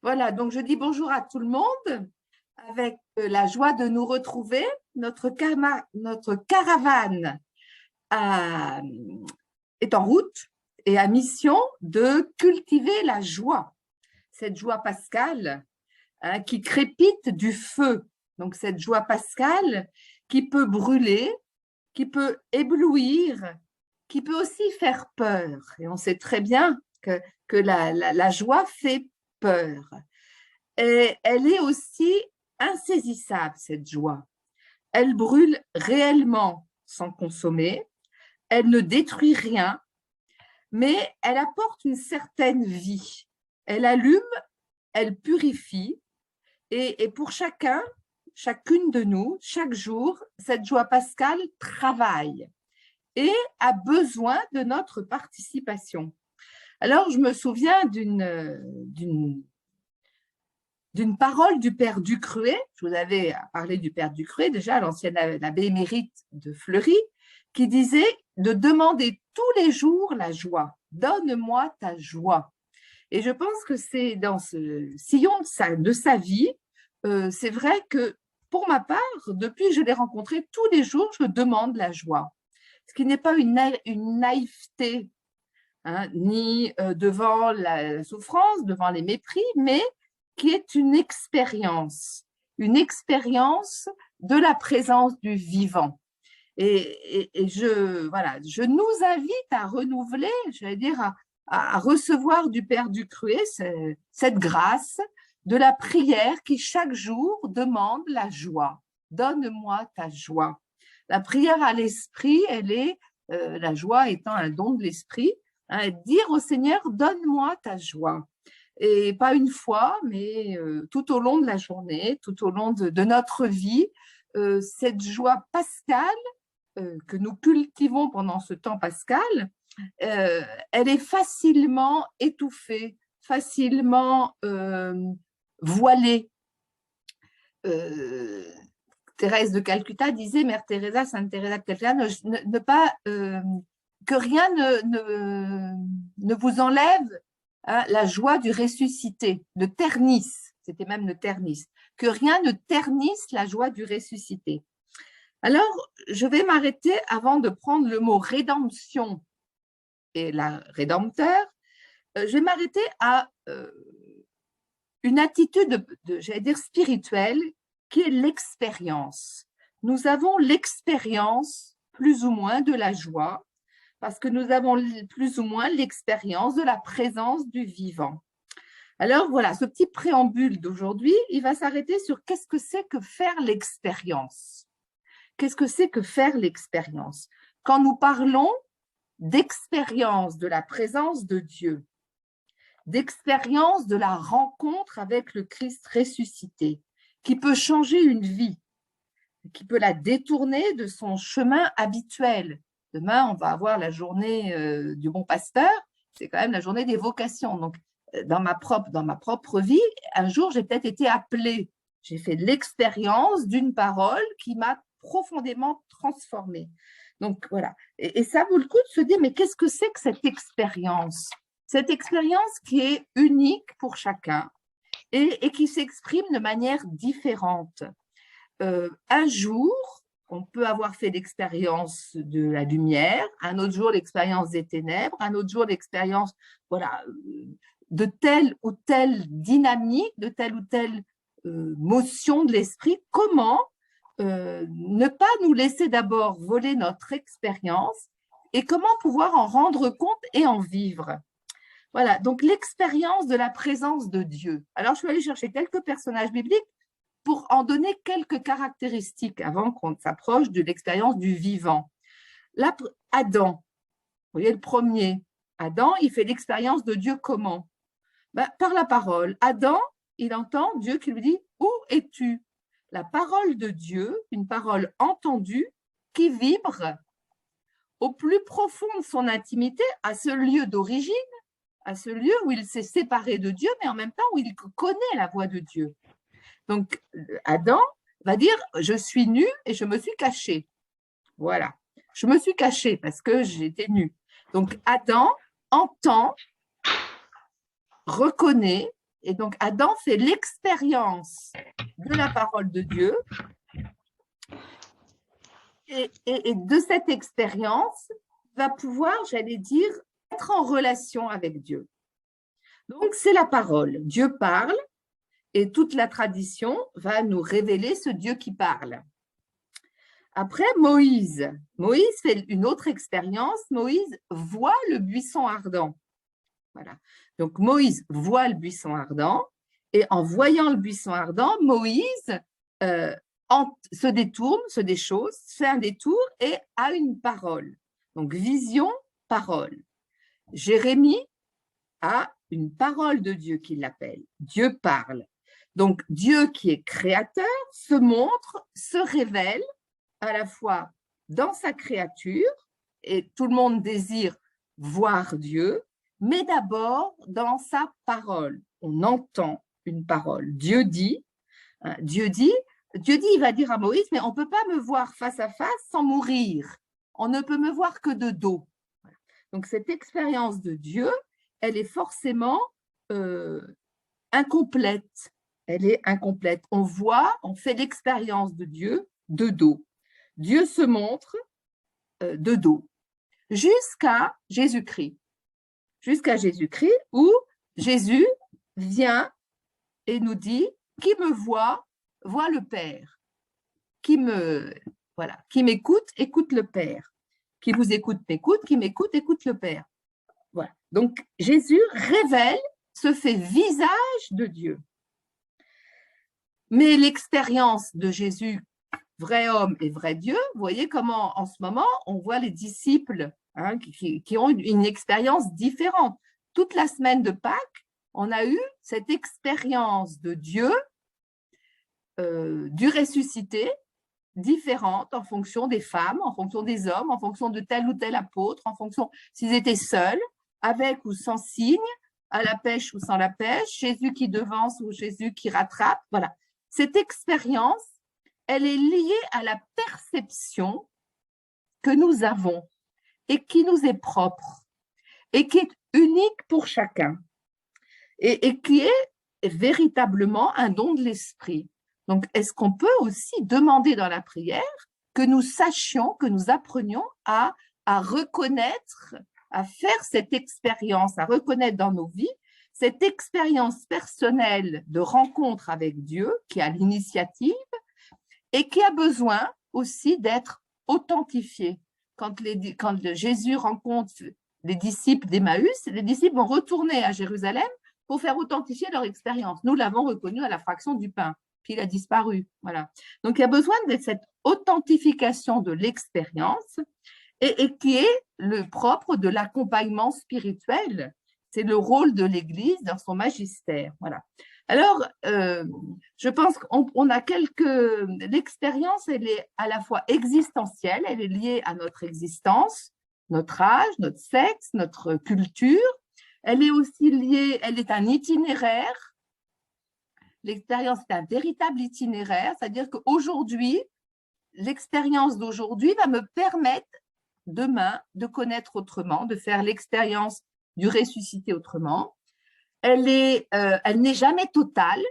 Voilà, donc je dis bonjour à tout le monde avec la joie de nous retrouver. Notre caravane a- est en route et a mission de cultiver la joie, cette joie pascale qui crépite du feu. Donc cette joie pascale qui peut brûler, qui peut éblouir, qui peut aussi faire peur. Et on sait très bien que la joie fait peur. Et elle est aussi insaisissable, cette joie. Elle brûle réellement sans consommer, elle ne détruit rien, mais elle apporte une certaine vie. Elle allume, elle purifie, et pour chacune de nous, chaque jour, cette joie pascale travaille et a besoin de notre participation. Alors, je me souviens d'une parole du père Ducruet. Je vous avais parlé du père Ducruet, déjà l'ancien abbé émérite de Fleury, qui disait de demander tous les jours la joie. Donne-moi ta joie. Et je pense que c'est dans ce sillon de sa vie, c'est vrai que pour ma part, depuis que je l'ai rencontré, tous les jours, je demande la joie. Ce qui n'est pas une naïveté, hein, ni devant la souffrance, devant les mépris, mais qui est une expérience de la présence du vivant. Et voilà, je nous invite à renouveler, j'allais dire, à recevoir du Père Ducruet cette grâce de la prière qui chaque jour demande la joie. Donne-moi ta joie. La prière à l'esprit, elle est, la joie étant un don de l'esprit, hein, dire au Seigneur, donne-moi ta joie. Et pas une fois, mais tout au long de la journée, tout au long de notre vie, cette joie pascale que nous cultivons pendant ce temps pascal, elle est facilement étouffée, facilement voilée. Thérèse de Calcutta disait, Mère Teresa, Sainte Teresa de Calcutta, ne pas que rien ne vous enlève, hein, la joie du ressuscité, ne ternisse, c'était même ne ternisse, que rien ne ternisse la joie du ressuscité. Alors, je vais m'arrêter avant de prendre le mot rédemption et la rédempteur. Je vais m'arrêter à une attitude, j'allais dire, spirituelle, qui est l'expérience. Nous avons l'expérience, plus ou moins, de la joie, parce que nous avons plus ou moins l'expérience de la présence du vivant. Alors voilà, ce petit préambule d'aujourd'hui, il va s'arrêter sur qu'est-ce que c'est que faire l'expérience. Qu'est-ce que c'est que faire l'expérience? Quand nous parlons d'expérience de la présence de Dieu, d'expérience de la rencontre avec le Christ ressuscité, qui peut changer une vie, qui peut la détourner de son chemin habituel. Demain, on va avoir la journée du bon pasteur, c'est quand même la journée des vocations. Donc, dans ma propre vie, un jour, j'ai peut-être été appelée. J'ai fait l'expérience d'une parole qui m'a profondément transformée. Donc, voilà. Et ça vaut le coup de se dire, mais qu'est-ce que c'est que cette expérience? Cette expérience qui est unique pour chacun et qui s'exprime de manière différente. Un jour, on peut avoir fait l'expérience de la lumière, un autre jour l'expérience des ténèbres, un autre jour l'expérience, voilà, de telle ou telle dynamique, de telle ou telle motion de l'esprit. Comment ne pas nous laisser d'abord voler notre expérience et comment pouvoir en rendre compte et en vivre. Voilà, donc l'expérience de la présence de Dieu. Alors, je suis allée chercher quelques personnages bibliques pour en donner quelques caractéristiques avant qu'on s'approche de l'expérience du vivant. Là, Adam, vous voyez le premier, Adam, il fait l'expérience de Dieu comment? Ben, par la parole. Adam, il entend Dieu qui lui dit « Où es-tu » La parole de Dieu, une parole entendue qui vibre au plus profond de son intimité, à ce lieu d'origine, à ce lieu où il s'est séparé de Dieu, mais en même temps où il connaît la voix de Dieu. Donc, Adam va dire, je suis nu et je me suis caché. Voilà. Je me suis caché parce que j'étais nu. Donc, Adam entend, reconnaît Et donc, Adam fait l'expérience de la parole de Dieu. Et de cette expérience, va pouvoir, j'allais dire, être en relation avec Dieu. Donc, c'est la parole. Dieu parle et toute la tradition va nous révéler ce Dieu qui parle. Après, Moïse fait une autre expérience. Moïse voit le buisson ardent. Voilà. Donc, Moïse voit le buisson ardent et en voyant le buisson ardent, Moïse se détourne, se déchausse, fait un détour et a une parole. Donc, vision, parole. Jérémie a une parole de Dieu qui l'appelle. Dieu parle. Donc, Dieu qui est créateur se montre, se révèle à la fois dans sa créature, et tout le monde désire voir Dieu, mais d'abord dans sa parole. On entend une parole. Dieu dit, il va dire à Moïse, mais on ne peut pas me voir face à face sans mourir. On ne peut me voir que de dos. Donc, cette expérience de Dieu, elle est forcément incomplète. Elle est incomplète. On voit, on fait l'expérience de Dieu de dos. Dieu se montre de dos jusqu'à Jésus-Christ. Jusqu'à Jésus-Christ où Jésus vient et nous dit, qui me voit, voit le Père. Qui m'écoute, écoute le Père. Qui vous écoute, m'écoute. Qui m'écoute, écoute le Père. Voilà. Donc, Jésus révèle, se fait visage de Dieu. Mais l'expérience de Jésus, vrai homme et vrai Dieu, vous voyez comment en ce moment, on voit les disciples qui ont une expérience différente. Toute la semaine de Pâques, on a eu cette expérience de Dieu, du ressuscité, différente en fonction des femmes, en fonction des hommes, en fonction de tel ou tel apôtre, en fonction s'ils étaient seuls, avec ou sans signe, à la pêche ou sans la pêche, Jésus qui devance ou Jésus qui rattrape. Voilà. Cette expérience, elle est liée à la perception que nous avons et qui nous est propre et qui est unique pour chacun et qui est véritablement un don de l'esprit. Donc, est-ce qu'on peut aussi demander dans la prière que nous sachions, que nous apprenions à reconnaître, à faire cette expérience, à reconnaître dans nos vies cette expérience personnelle de rencontre avec Dieu qui a l'initiative et qui a besoin aussi d'être authentifiée. Quand Jésus rencontre les disciples d'Emmaüs, les disciples vont retourner à Jérusalem pour faire authentifier leur expérience. Nous l'avons reconnu à la fraction du pain, puis il a disparu. Voilà. Donc, il y a besoin de cette authentification de l'expérience et qui est le propre de l'accompagnement spirituel. C'est le rôle de l'Église dans son magistère. Voilà. Alors, je pense qu'on a l'expérience, elle est à la fois existentielle, elle est liée à notre existence, notre âge, notre sexe, notre culture. Elle est aussi liée, elle est un itinéraire. L'expérience est un véritable itinéraire, c'est-à-dire qu'aujourd'hui, l'expérience d'aujourd'hui va me permettre demain de connaître autrement, de faire l'expérience du ressuscité autrement. Elle n'est jamais totale.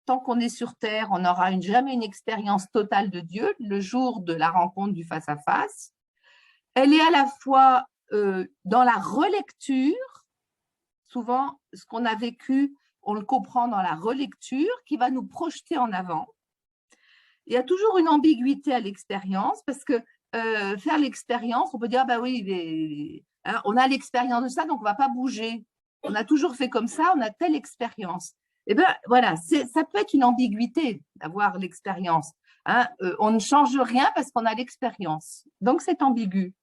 Tant qu'on est sur Terre, on n'aura jamais une expérience totale de Dieu, le jour de la rencontre du face-à-face. Elle est à la fois dans la relecture. Souvent, ce qu'on a vécu, on le comprend dans la relecture qui va nous projeter en avant. Il y a toujours une ambiguïté à l'expérience parce que faire l'expérience, on peut dire, bah oui, on a l'expérience de ça, donc on ne va pas bouger. On a toujours fait comme ça, on a telle expérience. Et bien, voilà, ça peut être une ambiguïté d'avoir l'expérience. On ne change rien parce qu'on a l'expérience. Donc, c'est ambigu.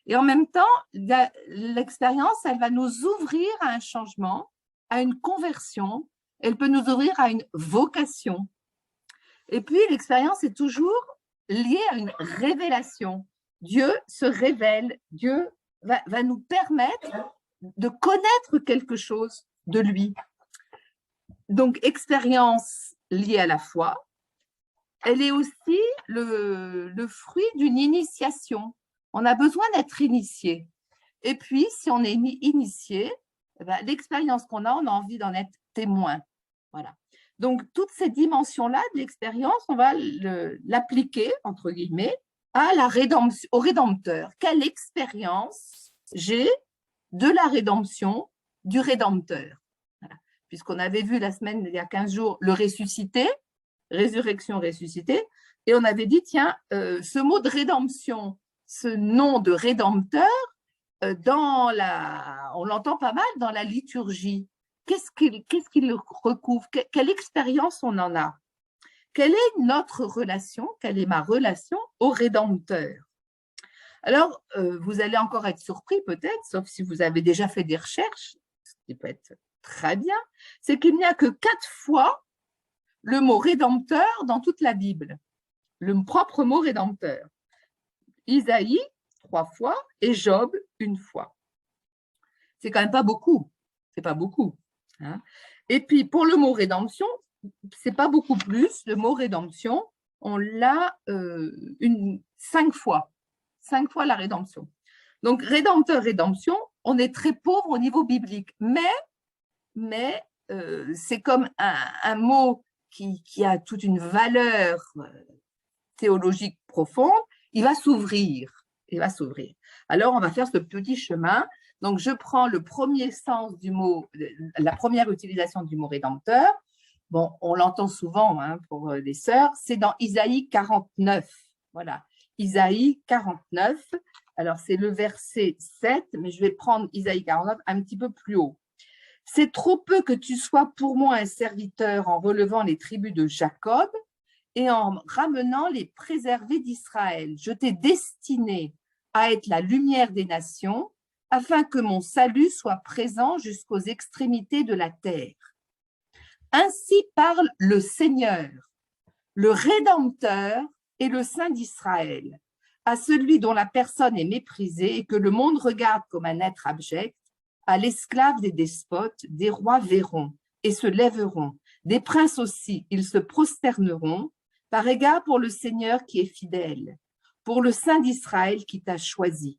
Et en même temps, l'expérience, elle va nous ouvrir à un changement, à une conversion. Elle peut nous ouvrir à une vocation. Et puis, l'expérience est toujours liée à une révélation. Dieu se révèle, Dieu va nous permettre de connaître quelque chose de lui. Donc, expérience liée à la foi, elle est aussi le fruit d'une initiation. On a besoin d'être initié. Et puis, si on est initié, l'expérience qu'on a, on a envie d'en être témoin. Voilà. Donc, toutes ces dimensions-là de l'expérience, on va l'appliquer, entre guillemets, à la rédemption, au Rédempteur. Quelle expérience j'ai de la rédemption du Rédempteur? Voilà. Puisqu'on avait vu la semaine, il y a 15 jours, le ressuscité, résurrection ressuscité, et on avait dit, tiens, ce mot de rédemption, ce nom de Rédempteur, on l'entend pas mal dans la liturgie. Qu'est-ce qu'il recouvre? Quelle expérience on en a? Quelle est notre relation? Quelle est ma relation au Rédempteur? Alors, vous allez encore être surpris peut-être, sauf si vous avez déjà fait des recherches, ce qui peut être très bien, c'est qu'il n'y a que 4 fois le mot Rédempteur dans toute la Bible. Le propre mot Rédempteur. Isaïe, 3 fois, et Job, 1 fois. C'est quand même pas beaucoup. C'est pas beaucoup. Hein. Et puis, pour le mot rédemption, c'est pas beaucoup plus. Le mot rédemption, on l'a 5 fois. 5 fois la rédemption. Donc, rédempteur, rédemption, on est très pauvre au niveau biblique. Mais c'est comme un mot qui a toute une valeur théologique profonde. Il va s'ouvrir. Il va s'ouvrir. Alors, on va faire ce petit chemin. Donc, je prends le premier sens du mot, la première utilisation du mot rédempteur. Bon, on l'entend souvent hein, pour les sœurs, c'est dans Isaïe 49. Voilà, Isaïe 49. Alors, c'est le verset 7, mais je vais prendre Isaïe 49 un petit peu plus haut. C'est trop peu que tu sois pour moi un serviteur en relevant les tribus de Jacob et en ramenant les préservés d'Israël. Je t'ai destiné à être la lumière des nations, afin que mon salut soit présent jusqu'aux extrémités de la terre. Ainsi parle le Seigneur, le Rédempteur et le Saint d'Israël, à celui dont la personne est méprisée et que le monde regarde comme un être abject, à l'esclave des despotes, des rois verront et se lèveront, des princes aussi, ils se prosterneront, par égard pour le Seigneur qui est fidèle, pour le Saint d'Israël qui t'a choisi.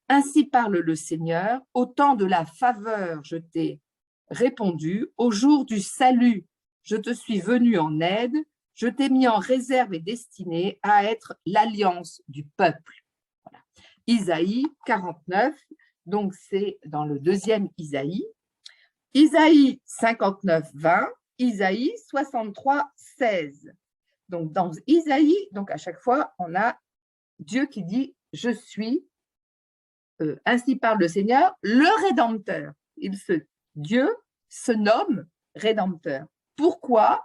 Ainsi parle le Seigneur, au temps de la faveur je t'ai répondu, au jour du salut je te suis venu en aide, je t'ai mis en réserve et destiné à être l'alliance du peuple. Voilà. Isaïe 49, donc c'est dans le deuxième Isaïe. Isaïe 59, 20, Isaïe 63, 16. Donc dans Isaïe, donc à chaque fois, on a Dieu qui dit « Je suis ». Ainsi parle le Seigneur, le Rédempteur. Dieu se nomme Rédempteur. Pourquoi?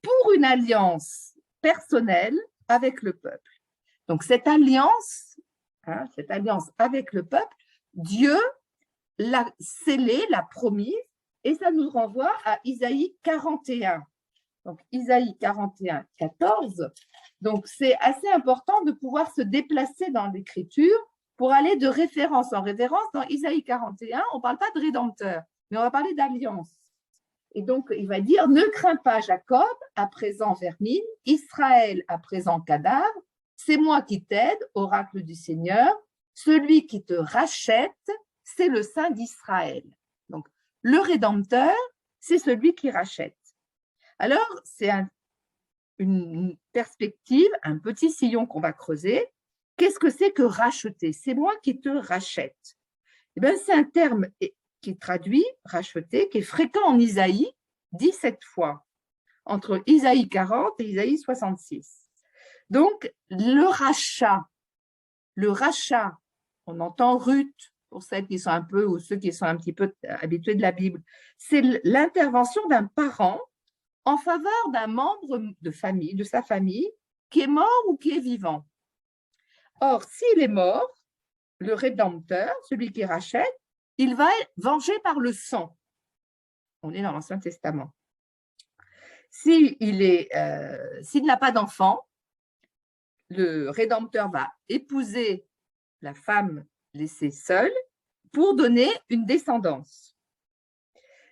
Pour une alliance personnelle avec le peuple. Donc cette alliance avec le peuple, Dieu l'a scellée, l'a promise, et ça nous renvoie à Isaïe 41. Donc Isaïe 41, 14. Donc c'est assez important de pouvoir se déplacer dans l'Écriture pour aller de référence en référence. Dans Isaïe 41, on ne parle pas de Rédempteur, mais on va parler d'alliance. Et donc, il va dire, ne crains pas Jacob, à présent vermine, Israël, à présent cadavre, c'est moi qui t'aide, oracle du Seigneur, celui qui te rachète, c'est le Saint d'Israël. Donc, le Rédempteur, c'est celui qui rachète. Alors, c'est une perspective, un petit sillon qu'on va creuser. Qu'est-ce que c'est que racheter? C'est moi qui te rachète. Eh bien, c'est un terme qui traduit racheter, qui est fréquent en Isaïe 17 fois, entre Isaïe 40 et Isaïe 66. Donc, le rachat, on entend Ruth, pour celles qui sont un peu, ou ceux qui sont un petit peu habitués de la Bible, c'est l'intervention d'un parent en faveur d'un membre de famille, de sa famille, qui est mort ou qui est vivant. Or, s'il est mort, le Rédempteur, celui qui rachète, il va être vengé par le sang. On est dans l'Ancien Testament. S'il n'a pas d'enfant, le Rédempteur va épouser la femme laissée seule pour donner une descendance.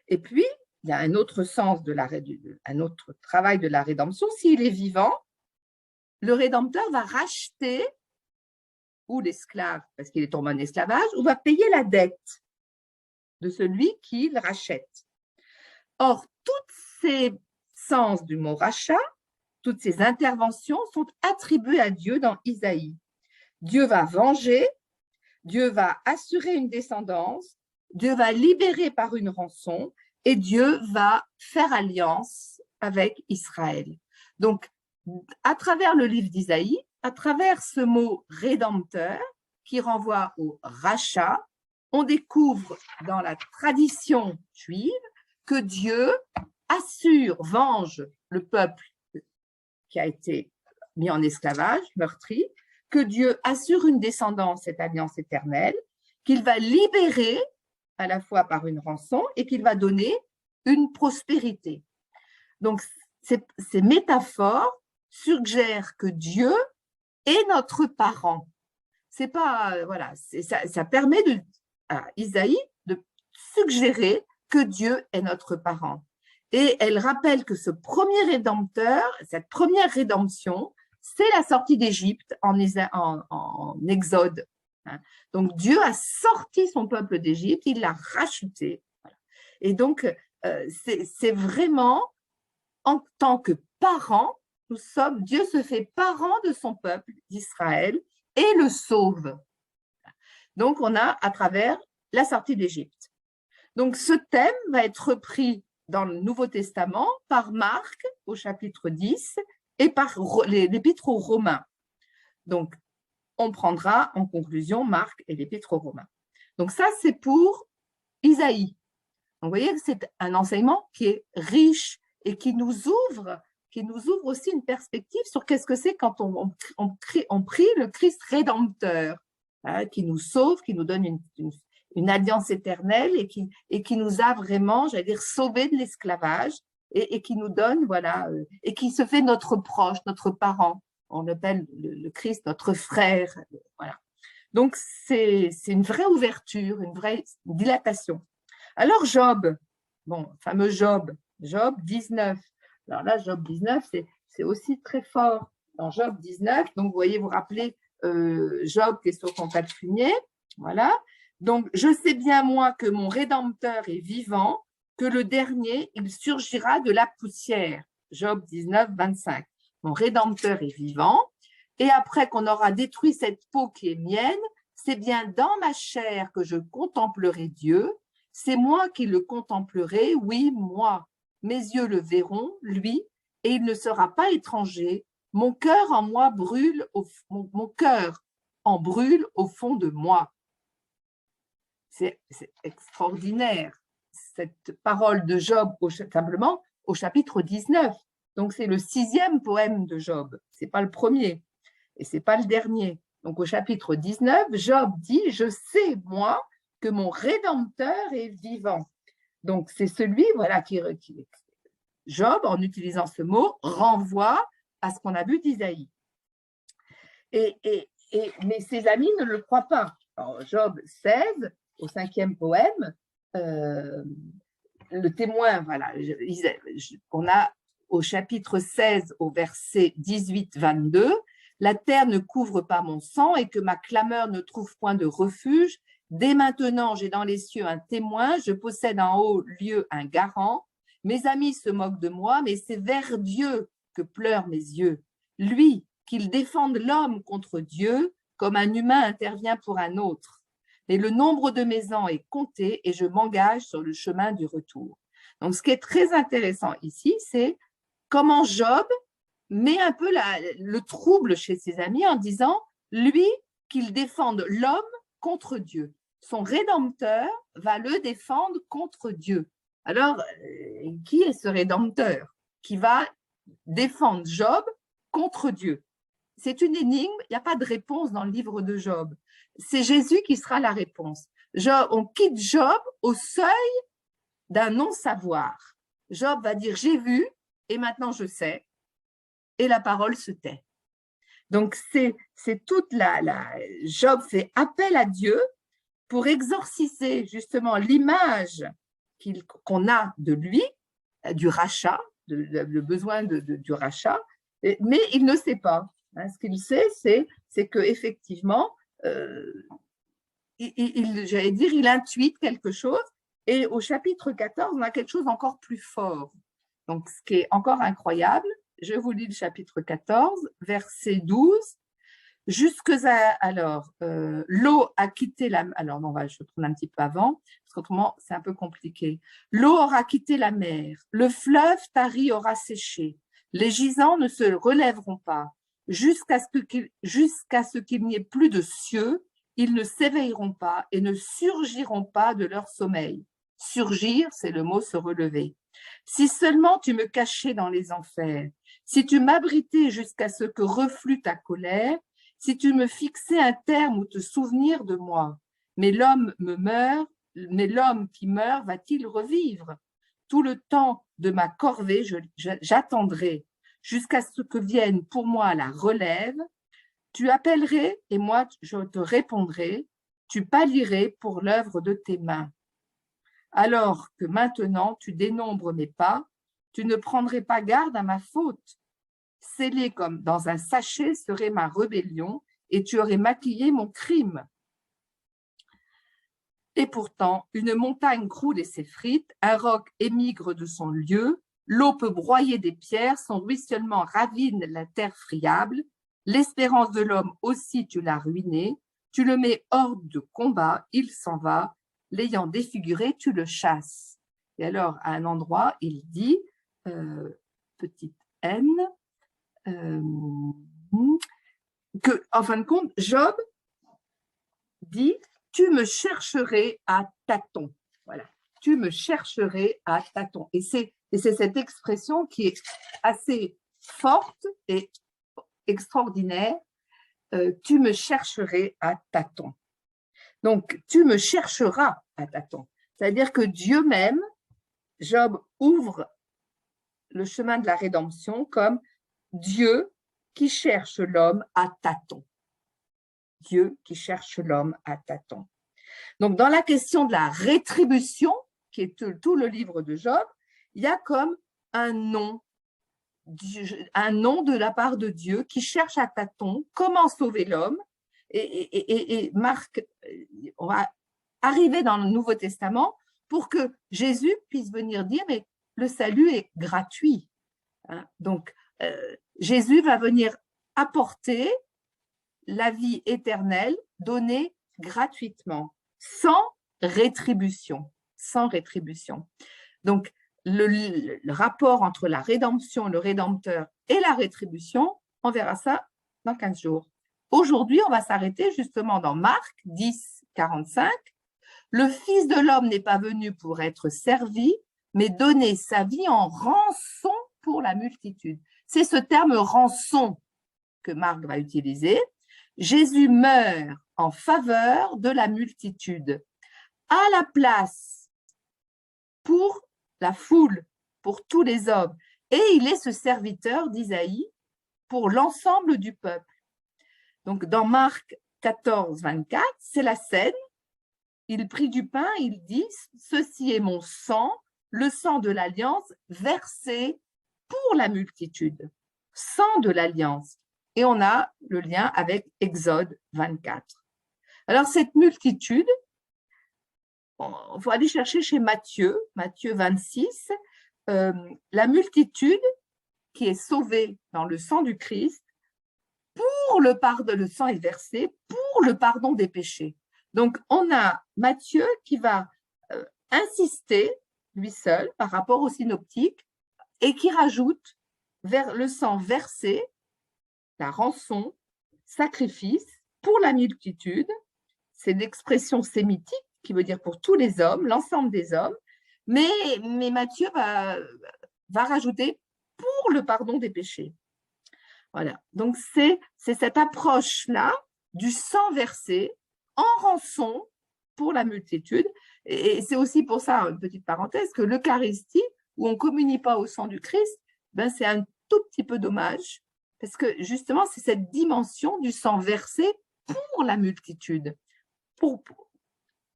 Et puis, il y a un autre sens un autre travail de la rédemption. S'il est vivant, le Rédempteur va racheter ou l'esclave, parce qu'il est tombé en esclavage, ou va payer la dette de celui qui le rachète. Or, toutes ces sens du mot rachat, toutes ces interventions sont attribuées à Dieu dans Isaïe. Dieu va venger, Dieu va assurer une descendance, Dieu va libérer par une rançon et Dieu va faire alliance avec Israël. Donc, à travers le livre d'Isaïe, à travers ce mot rédempteur qui renvoie au rachat, on découvre dans la tradition juive que Dieu assure, venge le peuple qui a été mis en esclavage, meurtri, que Dieu assure une descendance, cette alliance éternelle, qu'il va libérer à la fois par une rançon et qu'il va donner une prospérité. Donc, ces métaphores suggèrent que Dieu est notre parent. C'est pas, voilà, ça permet à Isaïe de suggérer que Dieu est notre parent. Et elle rappelle que ce premier rédempteur, cette première rédemption, c'est la sortie d'Égypte en Exode. Donc Dieu a sorti son peuple d'Égypte, il l'a racheté. Et donc, c'est vraiment, en tant que parent, Dieu se fait parent de son peuple d'Israël et le sauve. Donc, on a à travers la sortie d'Égypte. Donc, ce thème va être repris dans le Nouveau Testament par Marc au chapitre 10 et par l'Épître aux Romains. Donc, on prendra en conclusion Marc et l'Épître aux Romains. Donc, ça, c'est pour Isaïe. Donc, vous voyez que c'est un enseignement qui est riche et qui nous ouvre aussi une perspective sur qu'est-ce que c'est quand on prie le Christ rédempteur, hein, qui nous sauve, qui nous donne une alliance éternelle et qui nous a vraiment, j'allais dire, sauvés de l'esclavage et qui nous donne, voilà, et qui se fait notre proche, notre parent. On appelle le Christ notre frère. Voilà. Donc, c'est une vraie ouverture, une vraie dilatation. Alors, Job, bon, fameux Job 19. Alors là, Job 19, c'est aussi très fort. Dans Job 19, donc vous voyez, vous rappelez Job qui est sur son tas de fumier, voilà. Donc, je sais bien, moi, que mon Rédempteur est vivant, que le dernier, il surgira de la poussière. Job 19, 25. Mon Rédempteur est vivant, et après qu'on aura détruit cette peau qui est mienne, c'est bien dans ma chair que je contemplerai Dieu, c'est moi qui le contemplerai, oui, moi. Mes yeux le verront, lui, et il ne sera pas étranger. Mon cœur en moi brûle, mon cœur en brûle au fond de moi. C'est extraordinaire, cette parole de Job, simplement au chapitre 19. Donc, c'est le 6e poème de Job. Ce n'est pas le premier et ce n'est pas le dernier. Donc, au chapitre 19, Job dit « Je sais, moi, que mon Rédempteur est vivant. » Donc, c'est celui, voilà, Job, en utilisant ce mot, renvoie à ce qu'on a vu d'Isaïe. Mais ses amis ne le croient pas. Alors, Job 16, au 5e poème, le témoin, voilà, on a au chapitre 16, au verset 18-22, « La terre ne couvre pas mon sang et que ma clameur ne trouve point de refuge. Dès maintenant, j'ai dans les cieux un témoin, je possède en haut lieu un garant. Mes amis se moquent de moi, mais c'est vers Dieu que pleurent mes yeux. Lui, qu'il défende l'homme contre Dieu, comme un humain intervient pour un autre. Et le nombre de mes ans est compté et je m'engage sur le chemin du retour. » Donc, ce qui est très intéressant ici, c'est comment Job met un peu le trouble chez ses amis en disant, lui, qu'il défende l'homme contre Dieu. Son Rédempteur va le défendre contre Dieu. Alors, qui est ce Rédempteur qui va défendre Job contre Dieu? C'est une énigme, il n'y a pas de réponse dans le livre de Job. C'est Jésus qui sera la réponse. On quitte Job au seuil d'un non-savoir. Job va dire « j'ai vu et maintenant je sais » et la parole se tait. Donc, c'est toute Job fait appel à Dieu pour exorciser justement l'image qu'on a de lui, du rachat, le besoin du rachat, mais il ne sait pas. Ce qu'il sait, c'est qu'effectivement, j'allais dire, il intuite quelque chose. Et au chapitre 14, on a quelque chose encore plus fort. Donc, ce qui est encore incroyable, je vous lis le chapitre 14, verset 12. L'eau a quitté la… Alors, non, je tourne un petit peu avant, parce qu'autrement, c'est un peu compliqué. L'eau aura quitté la mer, le fleuve tari aura séché, les gisants ne se relèveront pas, jusqu'à ce qu'il n'y ait plus de cieux, ils ne s'éveilleront pas et ne surgiront pas de leur sommeil. Surgir, c'est le mot se relever. Si seulement tu me cachais dans les enfers, si tu m'abritais jusqu'à ce que reflue ta colère, si tu me fixais un terme ou te souvenir de moi, mais l'homme qui meurt va-t-il revivre? Tout le temps de ma corvée, j'attendrai jusqu'à ce que vienne pour moi la relève. Tu appellerais et moi je te répondrai. Tu pâlirais pour l'œuvre de tes mains. Alors que maintenant tu dénombres mes pas, tu ne prendrais pas garde à ma faute. Scellée comme dans un sachet serait ma rébellion et tu aurais maquillé mon crime. Et pourtant, une montagne croule et s'effrite, un roc émigre de son lieu, l'eau peut broyer des pierres, son ruissellement ravine la terre friable, l'espérance de l'homme aussi tu l'as ruiné, tu le mets hors de combat, il s'en va, l'ayant défiguré, tu le chasses. Et alors, à un endroit, il dit, petite n, que, en fin de compte, Job dit « Tu me chercherais à tâtons ». Voilà, « Tu me chercherais à tâtons ». Et c'est cette expression qui est assez forte et extraordinaire. Tu me chercherais à tâtons. Donc, tu me chercheras à tâtons. C'est-à-dire que Dieu même, Job ouvre le chemin de la rédemption comme Dieu qui cherche l'homme à tâtons. Dieu qui cherche l'homme à tâtons. Donc, dans la question de la rétribution, qui est tout le livre de Job, il y a comme un nom de la part de Dieu qui cherche à tâtons comment sauver l'homme. Et Marc, on va arriver dans le Nouveau Testament pour que Jésus puisse venir dire, mais le salut est gratuit. Donc, Jésus va venir apporter la vie éternelle donnée gratuitement, sans rétribution. Sans rétribution. Donc, le rapport entre la rédemption, le Rédempteur et la rétribution, on verra ça dans 15 jours. Aujourd'hui, on va s'arrêter justement dans Marc 10, 45. Le Fils de l'homme n'est pas venu pour être servi, mais donner sa vie en rançon pour la multitude. C'est ce terme rançon que Marc va utiliser. Jésus meurt en faveur de la multitude, à la place pour la foule, pour tous les hommes. Et il est ce serviteur d'Isaïe pour l'ensemble du peuple. Donc, dans Marc 14, 24, c'est la scène. Il prit du pain, il dit, ceci est mon sang, le sang de l'alliance versé pour la multitude. Sang de l'alliance. Et on a le lien avec Exode 24. Alors, cette multitude, on va aller chercher chez Matthieu 26, la multitude qui est sauvée dans le sang du Christ, pour le pardon, le sang est versé pour le pardon des péchés. Donc, on a Matthieu qui va insister, lui seul, par rapport au synoptique, et qui rajoute vers le sang versé, la rançon, sacrifice pour la multitude. C'est l'expression sémitique qui veut dire pour tous les hommes, l'ensemble des hommes, mais Matthieu va rajouter pour le pardon des péchés. Voilà, donc c'est cette approche-là du sang versé en rançon pour la multitude. Et c'est aussi pour ça, une petite parenthèse, que l'Eucharistie, où on ne communie pas au sang du Christ, ben c'est un tout petit peu dommage, parce que justement, c'est cette dimension du sang versé pour la multitude. Pour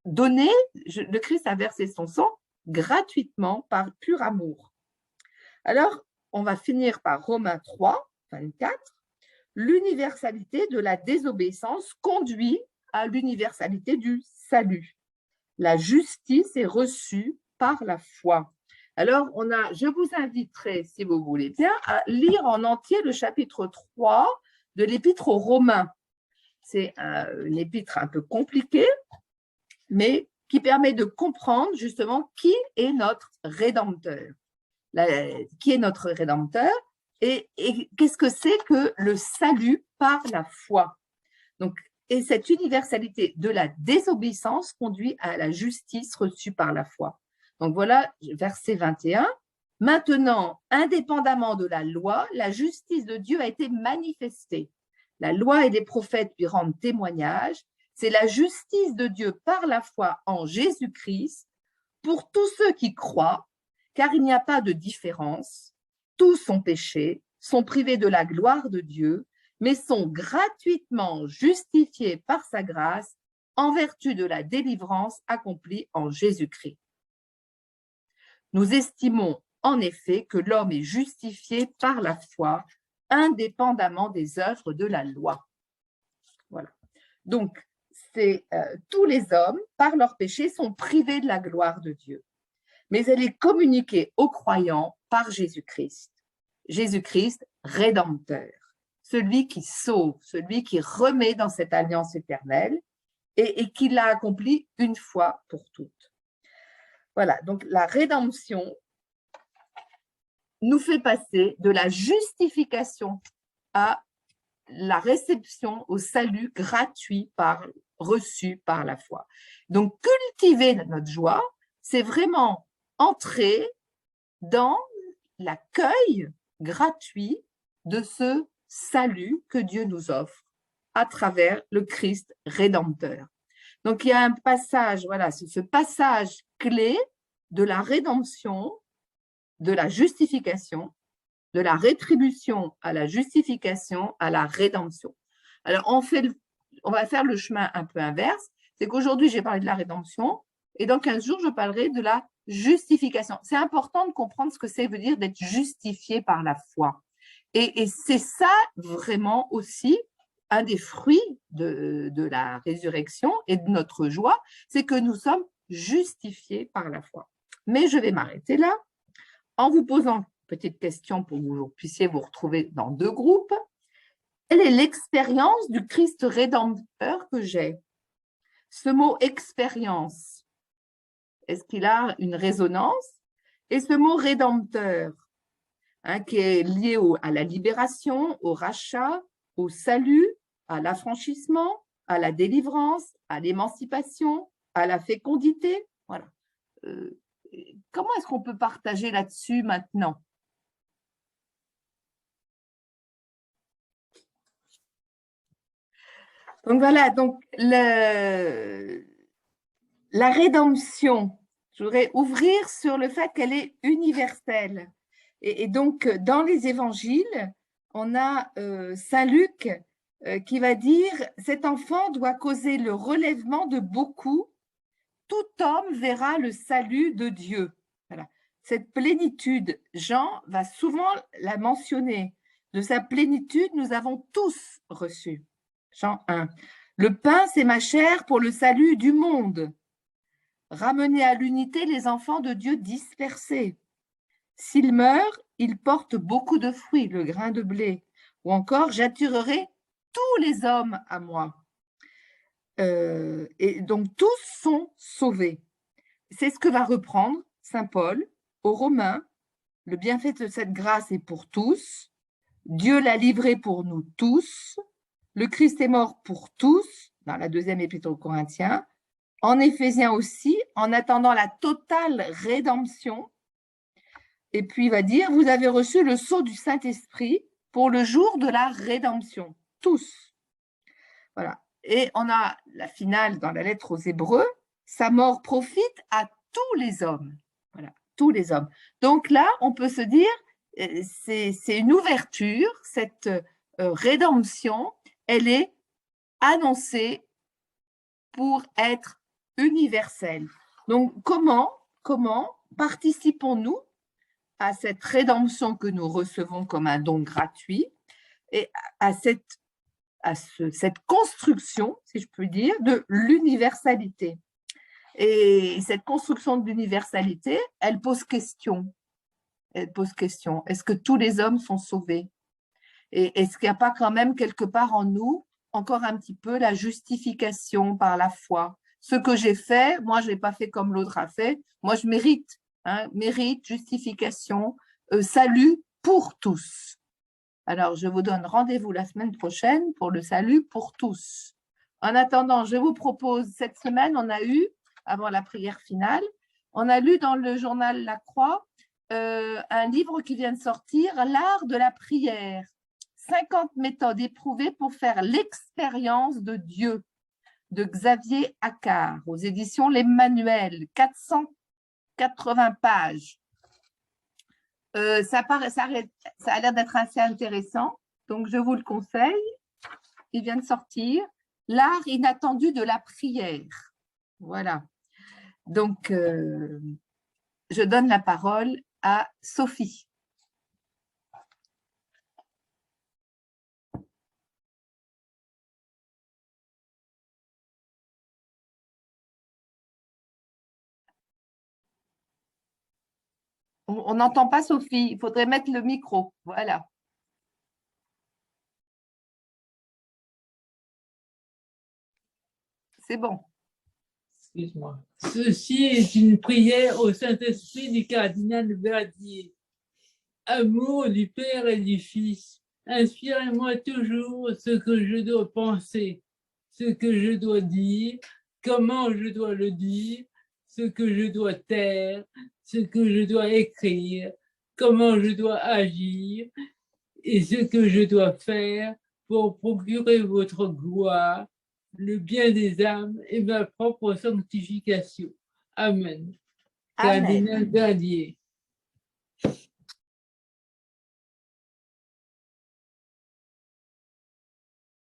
donner, le Christ a versé son sang gratuitement par pur amour. Alors, on va finir par Romains 3, 24. L'universalité de la désobéissance conduit à l'universalité du salut. La justice est reçue par la foi. Alors, je vous inviterai, si vous voulez bien, à lire en entier le chapitre 3 de l'Épître aux Romains. C'est une épître un peu compliquée, mais qui permet de comprendre justement qui est notre Rédempteur. Qui est notre Rédempteur et qu'est-ce que c'est que le salut par la foi. Donc, et cette universalité de la désobéissance conduit à la justice reçue par la foi. Donc voilà, verset 21. Maintenant, indépendamment de la loi, la justice de Dieu a été manifestée. La loi et les prophètes lui rendent témoignage. C'est la justice de Dieu par la foi en Jésus-Christ pour tous ceux qui croient, car il n'y a pas de différence. Tous sont péchés, sont privés de la gloire de Dieu, mais sont gratuitement justifiés par sa grâce en vertu de la délivrance accomplie en Jésus-Christ. Nous estimons en effet que l'homme est justifié par la foi, indépendamment des œuvres de la loi. Voilà. Donc, tous les hommes, par leur péché, sont privés de la gloire de Dieu. Mais elle est communiquée aux croyants par Jésus-Christ. Jésus-Christ, Rédempteur, celui qui sauve, celui qui remet dans cette alliance éternelle et qui l'a accompli une fois pour toutes. Voilà, donc la rédemption nous fait passer de la justification à la réception au salut gratuit reçu par la foi. Donc, cultiver notre joie, c'est vraiment entrer dans l'accueil gratuit de ce salut que Dieu nous offre à travers le Christ Rédempteur. Donc, il y a un passage, voilà, ce passage clé de la rédemption, de la justification, de la rétribution à la justification, à la rédemption. Alors, on va faire le chemin un peu inverse, c'est qu'aujourd'hui, j'ai parlé de la rédemption, et dans 15 jours, je parlerai de la justification. C'est important de comprendre ce que ça veut dire d'être justifié par la foi. Et c'est ça vraiment aussi un des fruits de la résurrection et de notre joie, c'est que nous sommes justifiés par la foi. Mais je vais m'arrêter là en vous posant une petite question pour que vous puissiez vous retrouver dans deux groupes. Quelle est l'expérience du Christ Rédempteur que j'ai? Ce mot « expérience », est-ce qu'il a une résonance? Et ce mot « rédempteur », qui est lié à la libération, au rachat, au salut, à l'affranchissement, à la délivrance, à l'émancipation, à la fécondité. Voilà. Comment est-ce qu'on peut partager là-dessus maintenant? Donc voilà, donc la rédemption, je voudrais ouvrir sur le fait qu'elle est universelle. Et donc, dans les évangiles, on a Saint Luc qui va dire « Cet enfant doit causer le relèvement de beaucoup. Tout homme verra le salut de Dieu. » Voilà. Cette plénitude, Jean va souvent la mentionner. De sa plénitude, nous avons tous reçu. Jean 1. Le pain, c'est ma chair pour le salut du monde. Ramener à l'unité les enfants de Dieu dispersés. S'ils meurent, ils portent beaucoup de fruits, le grain de blé. Ou encore, j'attirerai tous les hommes à moi. Et donc, tous sont sauvés. C'est ce que va reprendre saint Paul aux Romains. Le bienfait de cette grâce est pour tous. Dieu l'a livré pour nous tous. Le Christ est mort pour tous, dans la deuxième épître aux Corinthiens. En Éphésiens aussi, en attendant la totale rédemption. Et puis il va dire, vous avez reçu le sceau du Saint-Esprit pour le jour de la rédemption. Tous. Voilà. Et on a la finale dans la lettre aux Hébreux, sa mort profite à tous les hommes. Voilà, tous les hommes. Donc là, on peut se dire, c'est une ouverture, cette rédemption, elle est annoncée pour être universelle. Donc, comment participons-nous à cette rédemption que nous recevons comme un don gratuit et à cette construction, si je peux dire, de l'universalité. Et cette construction de l'universalité, elle pose question. Elle pose question. Est-ce que tous les hommes sont sauvés? Et est-ce qu'il n'y a pas quand même quelque part en nous encore un petit peu la justification par la foi? Ce que j'ai fait, moi, je ne l'ai pas fait comme l'autre a fait. Moi, je mérite, hein, mérite, justification, salut pour tous. Alors, je vous donne rendez-vous la semaine prochaine pour le salut pour tous. En attendant, je vous propose, cette semaine, on a eu, avant la prière finale, on a lu dans le journal La Croix un livre qui vient de sortir, L'art de la prière. 50 méthodes éprouvées pour faire l'expérience de Dieu, de Xavier Accard, aux éditions Les Manuels, 480 pages. Ça a l'air d'être assez intéressant, donc je vous le conseille. Il vient de sortir, L'art inattendu de la prière. Voilà. Donc, je donne la parole à Sophie. On n'entend pas Sophie, il faudrait mettre le micro. Voilà. C'est bon. Excuse-moi. Ceci est une prière au Saint-Esprit du cardinal Verdier. Amour du Père et du Fils, inspirez-moi toujours ce que je dois penser, ce que je dois dire, comment je dois le dire, ce que je dois taire, ce que je dois écrire, comment je dois agir et ce que je dois faire pour procurer votre gloire, le bien des âmes et ma propre sanctification. Amen. Amen. Cardinal Verdier.